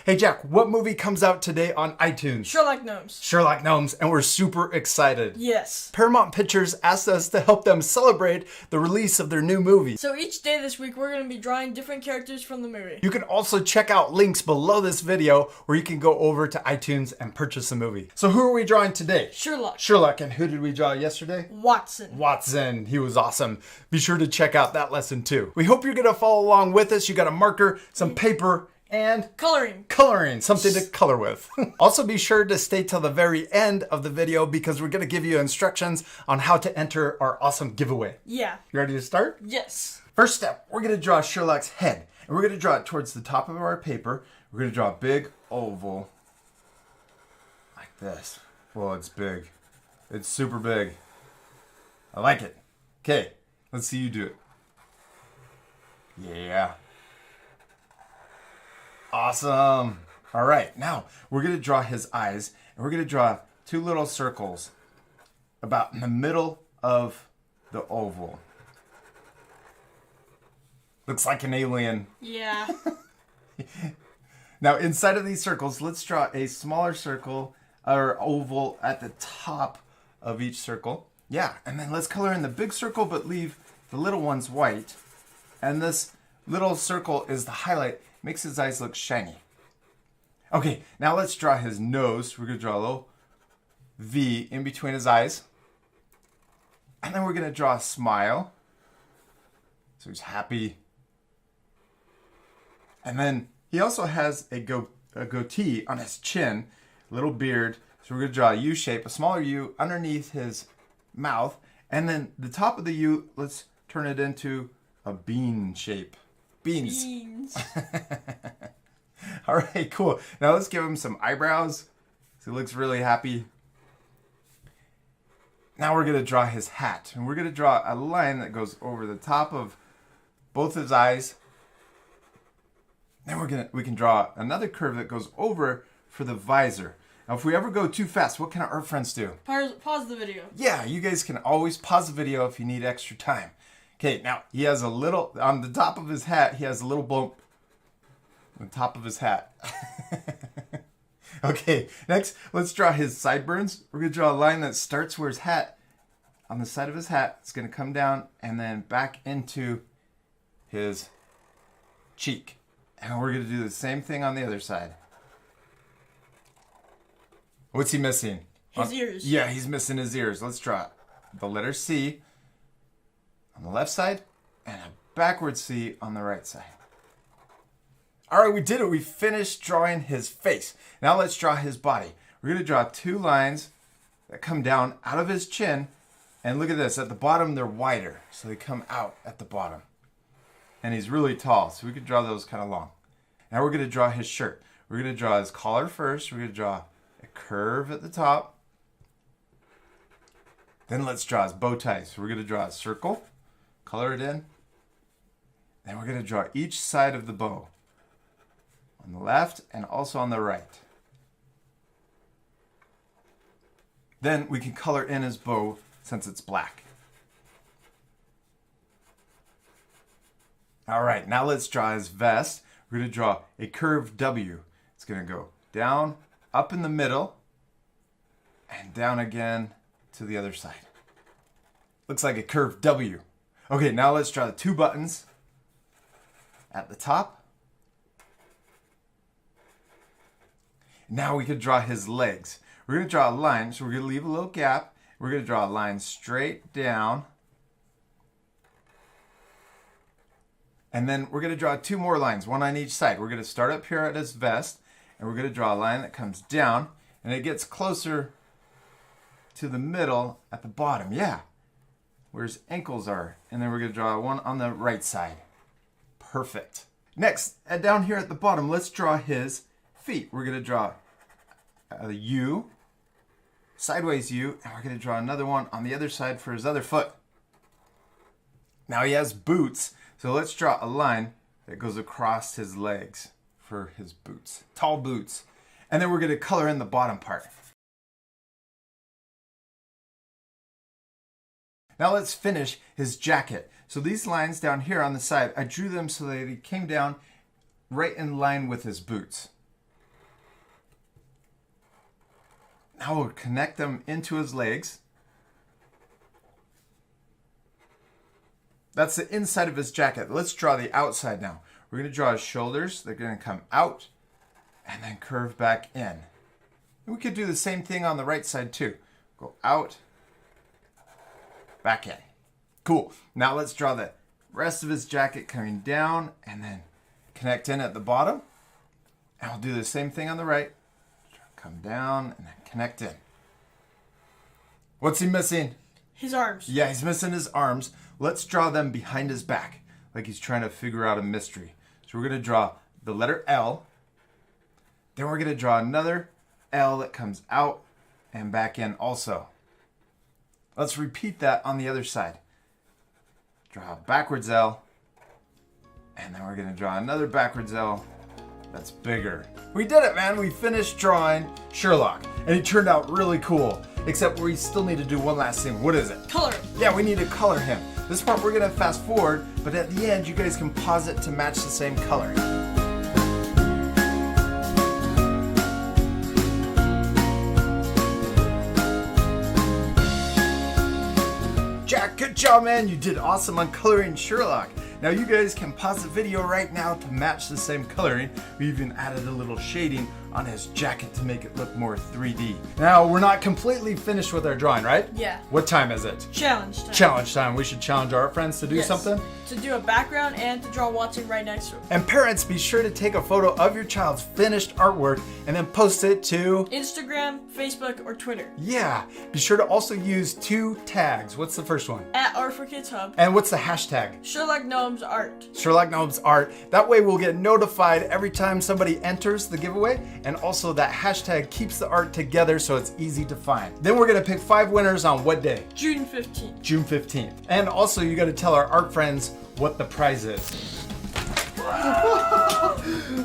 Hey Jack, what movie comes out today on iTunes? Sherlock Gnomes. Sherlock Gnomes, and we're super excited. Yes. Paramount Pictures asked us to help them celebrate the release of their new movie. So each day this week we're going to be drawing different characters from the movie. You can also check out links below this video where you can go over to iTunes and purchase the movie. So who are we drawing today? Sherlock. Sherlock, and who did we draw yesterday? Watson. Watson. He was awesome. Be sure to check out that lesson too. We hope you're going to follow along with us. You got a marker, some paper, and Coloring. Something to color with. Also be sure to stay till the very end of the video because we're going to give you instructions on how to enter our awesome giveaway. Yeah. You ready to start? Yes. First step, we're going to draw Sherlock's head. And we're going to draw it towards the top of our paper. We're going to draw a big oval like this. Well, it's big. It's super big. I like it. Okay, let's see you do it. Yeah. Awesome. All right, now we're going to draw his eyes, and we're going to draw two little circles about in the middle of the oval. Looks like an alien. Yeah. Now, inside of these circles, let's draw a smaller circle or oval at the top of each circle. Yeah, and then let's color in the big circle, but leave the little ones white. And this little circle is the highlight. Makes his eyes look shiny. Okay, now let's draw his nose. We're going to draw a little V in between his eyes. And then we're going to draw a smile. So he's happy. And then he also has a goatee on his chin, a little beard. So we're going to draw a U shape, a smaller U underneath his mouth. And then the top of the U, let's turn it into a bean shape. Beans. All right, cool. Now let's give him some eyebrows. So he looks really happy. Now we're going to draw his hat. And we're going to draw a line that goes over the top of both his eyes. Then we can draw another curve that goes over for the visor. Now if we ever go too fast, what can our art friends do? Pause the video. Yeah, you guys can always pause the video if you need extra time. Okay, now he has a little, on the top of his hat, he has a little bump on the top of his hat. Okay, next, let's draw his sideburns. We're going to draw a line that starts where his hat, on the side of his hat, it's going to come down and then back into his cheek. And we're going to do the same thing on the other side. What's he missing? His ears. Yeah, he's missing his ears. Let's draw the letter C on the left side and a backward C on the right side. All right, we did it. We finished drawing his face. Now let's draw his body. We're going to draw two lines that come down out of his chin. And look at this. At the bottom, they're wider. So they come out at the bottom. And he's really tall, so we could draw those kind of long. Now we're going to draw his shirt. We're going to draw his collar first. We're going to draw a curve at the top. Then let's draw his bow tie. So we're going to draw a circle. Color it in. Then we're going to draw each side of the bow. On the left and also on the right. Then we can color in his bow since it's black. All right, now let's draw his vest. We're going to draw a curved W. It's going to go down, up in the middle, and down again to the other side. Looks like a curved W. Okay, now let's draw the two buttons at the top. Now we could draw his legs. We're going to draw a line, so we're going to leave a little gap. We're going to draw a line straight down. And then we're going to draw two more lines, one on each side. We're going to start up here at his vest, and we're going to draw a line that comes down, and it gets closer to the middle at the bottom. Yeah, where his ankles are. And then we're going to draw one on the right side. Perfect. Next, down here at the bottom, let's draw his feet. We're going to draw a U, sideways U, and we're going to draw another one on the other side for his other foot. Now he has boots, so let's draw a line that goes across his legs for his boots, tall boots. And then we're going to color in the bottom part. Now let's finish his jacket. So these lines down here on the side, I drew them so that they came down right in line with his boots. Now we'll connect them into his legs. That's the inside of his jacket. Let's draw the outside now. We're going to draw his shoulders. They're going to come out and then curve back in. And we could do the same thing on the right side too. Go out, back in. Cool. Now let's draw the rest of his jacket coming down and then connect in at the bottom. And we'll do the same thing on the right. Come down and then connect in. What's he missing? His arms. Yeah, he's missing his arms. Let's draw them behind his back, like he's trying to figure out a mystery. So we're going to draw the letter L. Then we're going to draw another L that comes out and back in also. Let's repeat that on the other side. Draw a backwards L. And then we're going to draw another backwards L that's bigger. We did it, man. We finished drawing Sherlock. And he turned out really cool. Except we still need to do one last thing. What is it? Color him. Yeah, we need to color him. This part we're going to fast forward, but at the end you guys can pause it to match the same coloring. Jack, good job, man. You did awesome on coloring Sherlock. Now you guys can pause the video right now to match the same coloring. We even added a little shading on his jacket to make it look more 3D. Now we're not completely finished with our drawing, right? Yeah. What time is it? Challenge time. Challenge time. We should challenge our friends to do Yes. something. To do a background and to draw watching right next to him. And parents, be sure to take a photo of your child's finished artwork and then post it to... Instagram, Facebook, or Twitter. Yeah. Be sure to also use 2 tags. What's the first one? At Art for Kids Hub. And what's the hashtag? Sherlock Gnomes Art. Sherlock Gnomes Art. That way we'll get notified every time somebody enters the giveaway, and also that hashtag keeps the art together so it's easy to find. Then we're gonna pick 5 winners on what day? June 15th. June 15th. And also you gotta tell our art friends what the prize is.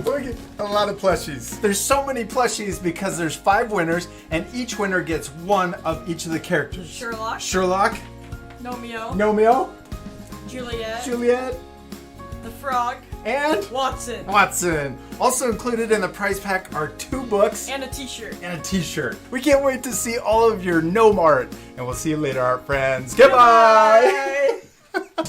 Look at a lot of plushies. There's so many plushies because there's 5 winners, and each winner gets one of each of the characters. Sherlock. Sherlock, Nomeo. Nomeo, Juliet. Juliet, The Frog. and Watson. Watson. Also included in the prize pack are 2 books And a t-shirt. and a t-shirt. We can't wait to see all of your gnome art, and we'll see you later, art friends. Goodbye.